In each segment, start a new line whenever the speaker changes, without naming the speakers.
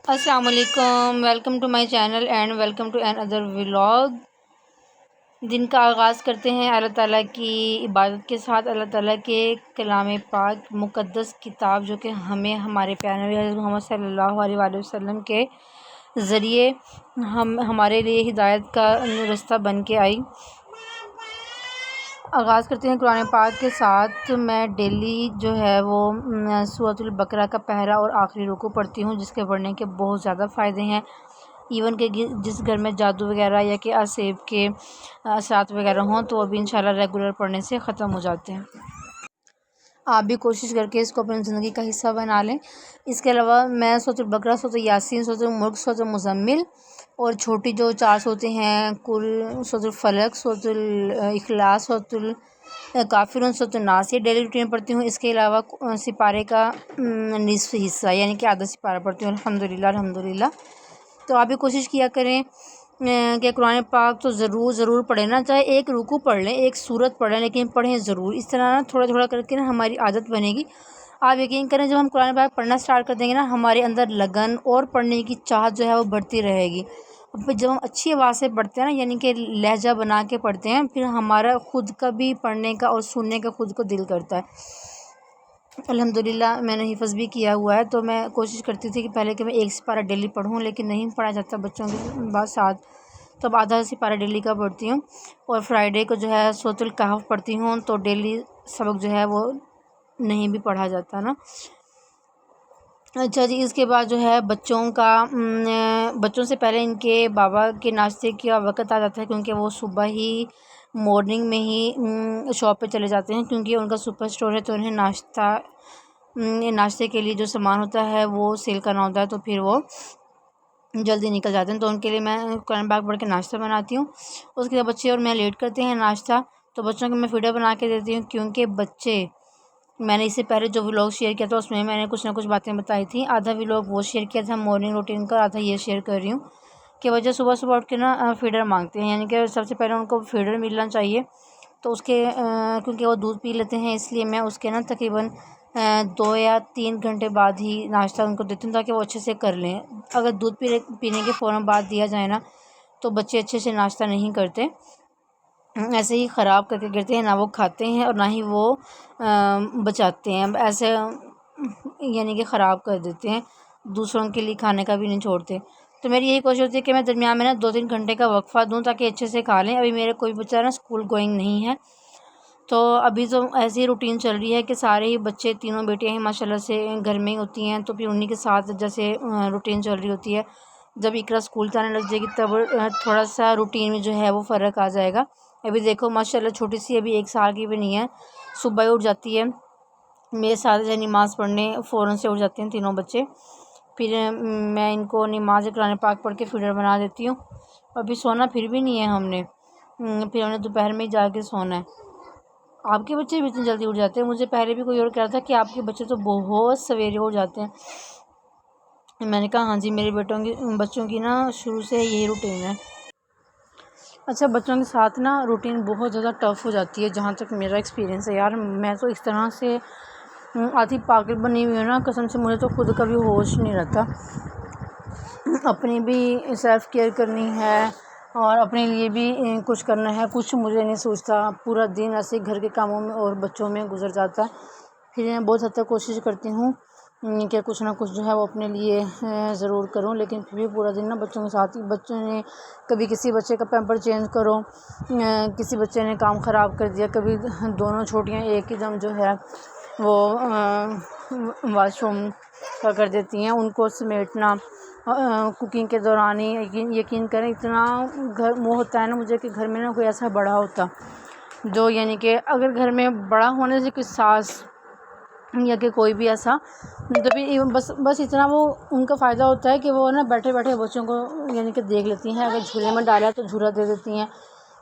السلام علیکم، welcome to my channel and welcome to another vlog. دن کا آغاز کرتے ہیں اللہ تعالیٰ کی عبادت کے ساتھ، اللہ تعالیٰ کے کلام پاک مقدس کتاب جو کہ ہمیں ہمارے پیارے نبی حضرت محمد صلی اللہ علیہ وآلہ وسلم کے ذریعے ہمارے لیے ہدایت کا رستہ بن کے آئی۔ آغاز کرتے ہیں قرآن پاک کے ساتھ۔ میں ڈیلی جو ہے وہ سورۃ البقرہ کا پہلا اور آخری رکوع پڑھتی ہوں، جس کے پڑھنے کے بہت زیادہ فائدے ہیں۔ ایون کہ جس گھر میں جادو وغیرہ یا کہ اسیب کے اثرات وغیرہ ہوں تو وہ بھی انشاءاللہ ریگولر پڑھنے سے ختم ہو جاتے ہیں۔ آپ بھی کوشش کر کے اس کو اپنی زندگی کا حصہ بنا لیں۔ اس کے علاوہ میں سورۃ البقرہ، سورۃ یاسین، سورۃ الملک، سورۃ المزمل اور چھوٹی جو 4 صورتیں ہیں کل، سورۃ الفلق، سورۃ الاخلاص، سورۃ الکافرون، سورۃ الناس، یہ ڈیلی روٹین پڑھتی ہوں۔ اس کے علاوہ سپارے کا نصف حصہ یعنی کہ آدھا سپارہ پڑھتی ہوں، الحمدللہ۔ تو آپ بھی کوشش کیا کریں کہ قرآن پاک تو ضرور پڑھیں نا، چاہے ایک رکوع پڑھ لیں، ایک سورت پڑھ لیں، لیکن پڑھیں ضرور۔ اس طرح نا تھوڑا کر کے نا ہماری عادت بنے گی۔ آپ یقین کریں جب ہم قرآن پاک پڑھنا سٹارٹ کر دیں گے نا، ہمارے اندر لگن اور پڑھنے کی چاہت جو ہے وہ بڑھتی رہے گی۔ پھر جب ہم اچھی آواز سے پڑھتے ہیں نا، یعنی کہ لہجہ بنا کے پڑھتے ہیں، پھر ہمارا خود کا بھی پڑھنے کا اور سننے کا خود کو دل کرتا ہے۔ الحمدللہ میں نے حفظ بھی کیا ہوا ہے، تو میں کوشش کرتی تھی کہ پہلے کہ میں ایک سپارہ ڈیلی پڑھوں، لیکن نہیں پڑھا جاتا بچوں کے ساتھ، تو اب آدھا سپارہ ڈیلی کا پڑھتی ہوں۔ اور فرائیڈے کو جو ہے سورۃ الکہف پڑھتی ہوں، تو ڈیلی سبق جو ہے وہ نہیں بھی پڑھا جاتا نا۔ اچھا جی، اس کے بعد جو ہے بچوں سے پہلے ان کے بابا کے ناشتے کا وقت آ جاتا ہے، کیونکہ وہ صبح ہی مارننگ میں ہی شاپ پہ چلے جاتے ہیں، کیونکہ ان کا سپر اسٹور ہے، تو انہیں ناشتے کے لیے جو سامان ہوتا ہے وہ سیل کرنا ہوتا ہے، تو پھر وہ جلدی نکل جاتے ہیں۔ تو ان کے لیے میں قرآن پاک پڑھ کے ناشتہ بناتی ہوں۔ اس کے بعد بچے اور میں لیٹ کرتے ہیں ناشتہ، تو بچوں کو میں فیڈر بنا کے دیتی ہوں، کیونکہ بچے، میں نے اس سے پہلے جو ولاگ شیئر کیا تھا اس میں نے کچھ نہ کچھ باتیں بتائی تھیں۔ آدھا ولاگ وہ شیئر کیا تھا مارننگ روٹین کا، آدھا یہ شیئر کر رہی ہوں کہ بچے صبح اٹھ کے نا فیڈر مانگتے ہیں، یعنی کہ سب سے پہلے ان کو فیڈر ملنا چاہیے، تو اس کے کیونکہ وہ دودھ پی لیتے ہیں، اس لیے میں اس کے نا تقریباً 2 یا 3 گھنٹے بعد ہی ناشتہ ان کو دیتی ہوں، تاکہ وہ اچھے سے کر لیں۔ اگر دودھ پینے کے فوراً بعد دیا جائے نا تو بچے اچھے سے ناشتہ نہیں کرتے، ایسے ہی خراب کر کے گرتے ہیں، نہ وہ کھاتے ہیں اور نہ ہی وہ بچاتے ہیں، ایسے یعنی کہ خراب کر دیتے ہیں، دوسروں کے لیے کھانے کا بھی نہیں چھوڑتے۔ تو میری یہی کوشش ہوتی ہے کہ میں درمیان میں نا 2-3 گھنٹے کا وقفہ دوں، تاکہ اچھے سے کھا لیں۔ ابھی میرے کوئی بچہ نا اسکول گوئنگ نہیں ہے، تو ابھی تو ایسی روٹین چل رہی ہے کہ سارے ہی بچے، تینوں بیٹیاں ہیں ماشاءاللہ سے گھر میں ہی ہوتی ہیں، تو پھر انہی کے ساتھ جیسے روٹین چل رہی ہوتی ہے۔ جب اقرا اسکول جانے لگ جائے گی تب تھوڑا سا روٹین میں جو ہے وہ فرق آ جائے گا۔ ابھی دیکھو ماشاءاللہ چھوٹی سی ابھی 1 سال کی بھی نہیں ہے، صبح ہی اٹھ جاتی ہے میرے ساتھ نماز پڑھنے، فوراً سے اٹھ جاتے ہیں تینوں بچے۔ پھر میں ان کو نماز قرآن پاک پڑھ کے فیڈر بنا دیتی ہوں۔ ابھی سونا پھر بھی نہیں ہے ہم نے، پھر ہم نے دوپہر میں ہی جا کے سونا ہے۔ آپ کے بچے بھی اتنی جلدی اٹھ جاتے ہیں؟ مجھے پہلے بھی کوئی اور کہہ رہا تھا کہ آپ کے بچے تو بہت سویرے اٹھ جاتے ہیں۔ میں نے کہا ہاں جی، میرے بچوں کی نا شروع سے یہی روٹین ہے۔ اچھا، بچوں کے ساتھ نا روٹین بہت زیادہ ٹف ہو جاتی ہے، جہاں تک میرا ایکسپیرینس ہے یار۔ میں تو اس طرح سے آدھی پاگل بنی ہوئی ہوں نا، قسم سے مجھے تو خود کا بھی ہوش نہیں رہتا۔ اپنی بھی سیلف کیئر کرنی ہے اور اپنے لیے بھی کچھ کرنا ہے، کچھ مجھے نہیں سوچتا، پورا دن ایسے گھر کے کاموں میں اور بچوں میں گزر جاتا ہے۔ پھر میں بہت حد تک کوشش کرتی ہوں کہ کچھ نہ کچھ جو ہے وہ اپنے لیے ضرور کروں، لیکن پھر بھی پورا دن نا بچوں کے ساتھ ہی، بچوں نے کبھی کسی بچے کا پیمپر چینج کرو، کسی بچے نے کام خراب کر دیا، کبھی دونوں چھوٹیاں ایک ہی دم جو ہے وہ واش روم کا کر دیتی ہیں، ان کو سمیٹنا، کوکنگ کے دوران ہی یقین کریں اتنا وہ ہوتا ہے نا مجھے کہ گھر میں نا کوئی ایسا بڑا ہوتا جو، یعنی کہ اگر گھر میں بڑا ہونے سے کوئی ساس یا کہ کوئی بھی ایسا، تو بھی بس اتنا وہ ان کا فائدہ ہوتا ہے کہ وہ نا بیٹھے بیٹھے بچوں کو یعنی کہ دیکھ لیتی ہیں، اگر جھولے میں ڈالا تو جھولا دے دیتی ہیں،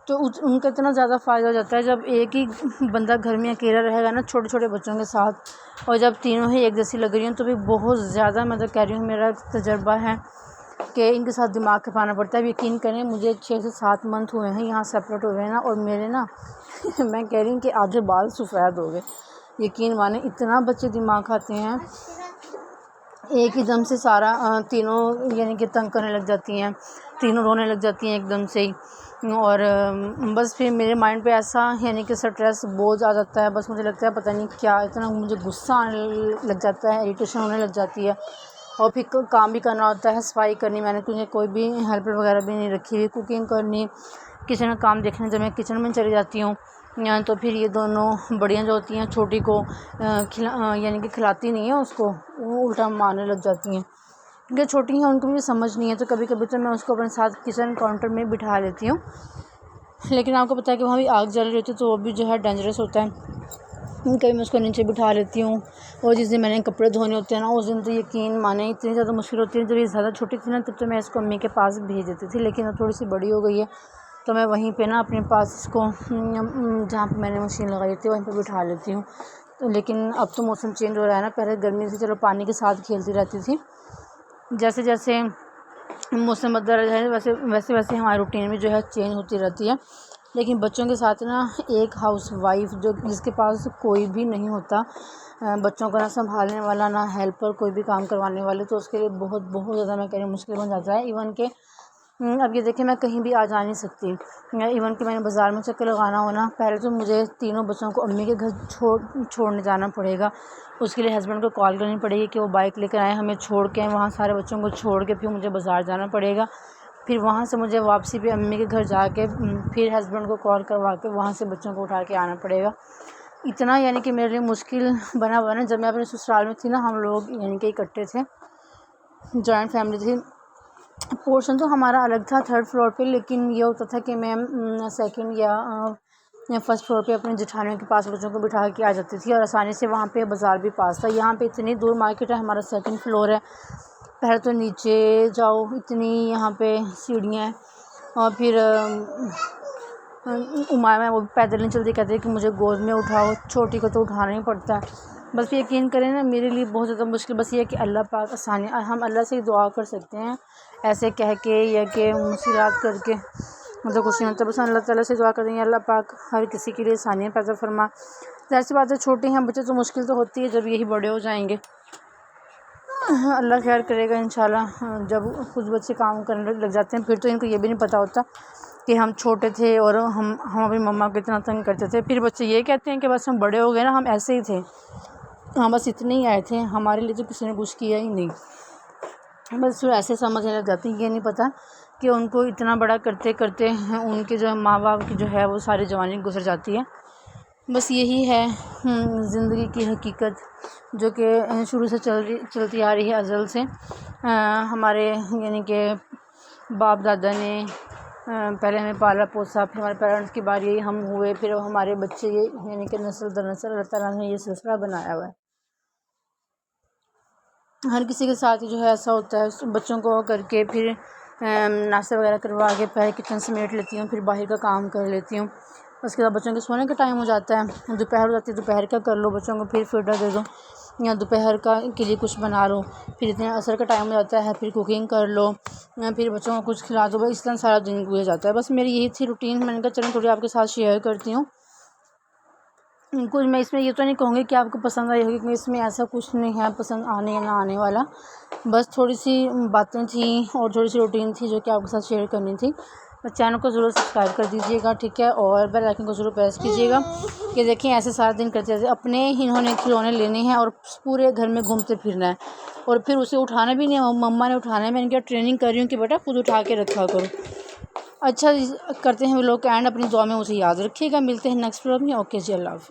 تو ان کا اتنا زیادہ فائدہ ہو جاتا ہے۔ جب ایک ہی بندہ گھر میں اکیلا رہے گا نا چھوٹے چھوٹے بچوں کے ساتھ، اور جب تینوں ہی ایک جیسی لگ رہی ہیں، تو بھی بہت زیادہ میں تو کہہ رہی ہوں میرا تجربہ ہے کہ ان کے ساتھ دماغ کھپانا پڑتا ہے۔ یقین کریں مجھے 6 سے 7 منتھ ہوئے ہیں یہاں سیپریٹ ہوئے ہیں نا، اور میرے نا میں کہہ رہی ہوں کہ آدھے بال سفید ہو گئے، یقین مانیں اتنا بچے دماغ کھاتے ہیں۔ ایک ہی دم سے سارا تینوں یعنی کہ تنگ کرنے لگ جاتی ہیں، تینوں رونے لگ جاتی ہیں ایک دم سے ہی، اور بس پھر میرے مائنڈ پہ ایسا یعنی کہ اسٹریس بوجھ آ جاتا ہے، بس مجھے لگتا ہے پتہ نہیں کیا، اتنا مجھے غصہ آنے لگ جاتا ہے، اریٹیشن ہونے لگ جاتی ہے، اور پھر کام بھی کرنا ہوتا ہے، صفائی کرنی، میں نے کیونکہ کوئی بھی ہیلپر وغیرہ بھی نہیں رکھی ہوئی، کوکنگ کرنی، کچن کا کام دیکھنا، جب میں کچن میں چلی جاتی ہوں تو پھر یہ دونوں بڑیاں جو ہوتی ہیں چھوٹی کو یعنی کہ کھلاتی نہیں ہیں اس کو، وہ الٹا مارنے لگ جاتی ہیں، کیونکہ چھوٹی ہیں ان کو بھی سمجھ نہیں ہے، تو کبھی کبھی تو میں اس کو اپنے ساتھ کچن کاؤنٹر میں بٹھا لیتی ہوں، لیکن آپ کو پتہ ہے کہ وہاں بھی آگ جل رہی ہوتی ہے تو وہ بھی جو ہے ڈینجرس ہوتا ہے، کبھی میں اس کو نیچے بٹھا لیتی ہوں، اور جس دن میں نے کپڑے دھونے ہوتے ہیں نا اس دن تو یقین مانیں اتنی زیادہ مشکل ہوتی ہے، جب یہ زیادہ چھوٹی تھی نا تب تو میں اس کو امی کے پاس بھیج دیتی تھی، لیکن اب تھوڑی سی بڑی ہو گئی ہے تو میں وہیں پہ نا اپنے پاس اس کو جہاں پہ میں نے مشین لگائی تھی وہیں پہ بٹھا لیتی ہوں، لیکن اب تو موسم چینج ہو رہا ہے نا، پہلے گرمی سے چلو پانی کے ساتھ کھیلتی رہتی تھی، جیسے جیسے موسم بدل رہا ہے ویسے ویسے ہماری روٹین بھی جو ہے چینج ہوتی رہتی ہے، لیکن بچوں کے ساتھ نا ایک ہاؤس وائف جس کے پاس کوئی بھی نہیں ہوتا، بچوں کو نہ سنبھالنے والا نہ ہیلپر کوئی بھی کام کروانے والے، تو اس کے لیے بہت بہت زیادہ میں کہہ رہی ہوں مشکل بن جاتا ہے، ایون کہ اب یہ دیکھیں میں کہیں بھی آ جا نہیں سکتی، ایون کہ میں نے بازار میں چکر لگانا ہونا، پہلے تو مجھے تینوں بچوں کو امی کے گھر چھوڑنے جانا پڑے گا، اس کے لیے ہسبینڈ کو کال کرنی پڑے گی کہ وہ بائک لے کر آئیں ہمیں چھوڑ کے، وہاں سارے بچوں کو چھوڑ کے پھر مجھے بازار جانا پڑے گا، پھر وہاں سے مجھے واپسی پہ امی کے گھر جا کے پھر ہسبینڈ کو کال کروا کے وہاں سے بچوں کو اٹھا کے آنا پڑے گا، اتنا یعنی کہ میرے لیے مشکل بنا ہوا نا، جب میں اپنے سسرال میں تھی نا ہم لوگ یعنی کہ اکٹھے تھے، جوائنٹ فیملی تھی، پورشن تو ہمارا الگ تھا 3rd فلور پہ، لیکن یہ ہوتا تھا کہ میں 2nd یا 1st فلور پہ اپنے جٹھانیوں کے پاس بچوں کو بٹھا کے آ جاتی تھی، اور آسانی سے وہاں پہ بازار بھی پاس تھا، یہاں پہ اتنی دور مارکیٹ ہے، ہمارا 2nd فلور ہے، پہلے تو نیچے جاؤ اتنی یہاں پہ سیڑھیاں ہیں، اور پھر عمائمہ وہ پیدل نہیں چلتی، کہتے ہیں کہ مجھے گود میں اٹھاؤ، چھوٹی کو تو اٹھانا ہی پڑتا ہے، بس یقین کریں نا میرے لیے بہت زیادہ مشکل بس یہ ہے کہ اللہ پاک آسانی، ہم اللہ سے ہی دعا کر سکتے ہیں ایسے کہہ کے یا کہ مصیبات کر کے، مطلب کچھ نہیں ہوتا، بس اللہ تعالیٰ سے دعا کریں گے اللہ پاک ہر کسی کے لیے آسانیاں پیدا فرما، ظاہر سی بات ہے چھوٹے ہیں بچے تو مشکل تو ہوتی ہے، جب یہی بڑے ہو جائیں گے اللہ خیر کرے گا انشاءاللہ، جب کچھ بچے کام کرنے لگ جاتے ہیں پھر تو ان کو یہ بھی نہیں پتہ ہوتا کہ ہم چھوٹے تھے اور ہم اپنی مما کو اتنا تنگ کرتے تھے، پھر بچے یہ کہتے ہیں کہ بس ہم بڑے ہو گئے نا ہم ایسے ہی تھے، ہاں بس اتنے ہی آئے تھے، ہمارے لیے تو کسی نے کچھ کیا ہی نہیں، بس پھر ایسے سمجھنے لگ جاتے ہیں، یہ نہیں پتہ کہ ان کو اتنا بڑا کرتے کرتے ان کے جو ماں باپ کی جو ہے وہ ساری جوانی گزر جاتی ہے، بس یہی ہے زندگی کی حقیقت جو کہ شروع سے چلتی آ رہی ہے ازل سے، ہمارے یعنی کہ باپ دادا نے پہلے ہمیں پالا پوسا، پھر ہمارے پیرنٹس کی باری ہم ہوئے، پھر ہمارے بچے یعنی کہ نسل در نسل اللہ تعالیٰ نے یہ سلسلہ بنایا ہوا ہے، ہر کسی کے ساتھ جو ہے ایسا ہوتا ہے، بچوں کو کر کے پھر ناشتہ وغیرہ کروا کے پہلے کچن سمیٹ لیتی ہوں، پھر باہر کا کام کر لیتی ہوں، اس کے بعد بچوں کے سونے کا ٹائم ہو جاتا ہے، دوپہر ہو جاتی ہے، دوپہر کا کر لو، بچوں کو پھر فیڈر دے دو یا دوپہر کا کے لیے کچھ بنا لو، پھر اتنے عصر کا ٹائم ہو جاتا ہے، پھر کوکنگ کر لو، پھر بچوں کو کچھ کھلا دو، بس اس طرح سارا دن گزر جاتا ہے، بس میری یہی تھی روٹین، میں نے کہا چلیں تھوڑی آپ کے ساتھ شیئر کرتی ہوں، کچھ میں اس میں یہ تو نہیں کہوں گی کہ آپ کو پسند آئی ہوگی، کیونکہ اس میں ایسا کچھ نہیں ہے پسند آنے یا نہ آنے والا، بس تھوڑی سی باتیں تھیں اور تھوڑی سی روٹین تھی جو کہ آپ کے ساتھ شیئر کرنی تھی، بس چینل کو ضرور سبسکرائب کر دیجیے گا، ٹھیک ہے، اور بیل آئکن کو ضرور پریس کیجیے گا، کہ دیکھیں ایسے سارا دن کرتے رہتے، اپنے انہوں نے کھلونے لینے ہیں اور پورے گھر میں گھومتے پھرنا ہے، اور پھر اسے اٹھانا بھی نہیں ہے، مما نے اٹھانا ہے، میں نے کیا ٹریننگ کر رہی ہوں کہ بیٹا خود اٹھا کے رکھا کرو، اچھا کرتے ہیں وہ لوگ اینڈ، اپنی دعا میں مجھے یاد رکھیے گا، ملتے ہیں نیکسٹ ولاگ میں، اوکے جی، اللہ حافظ۔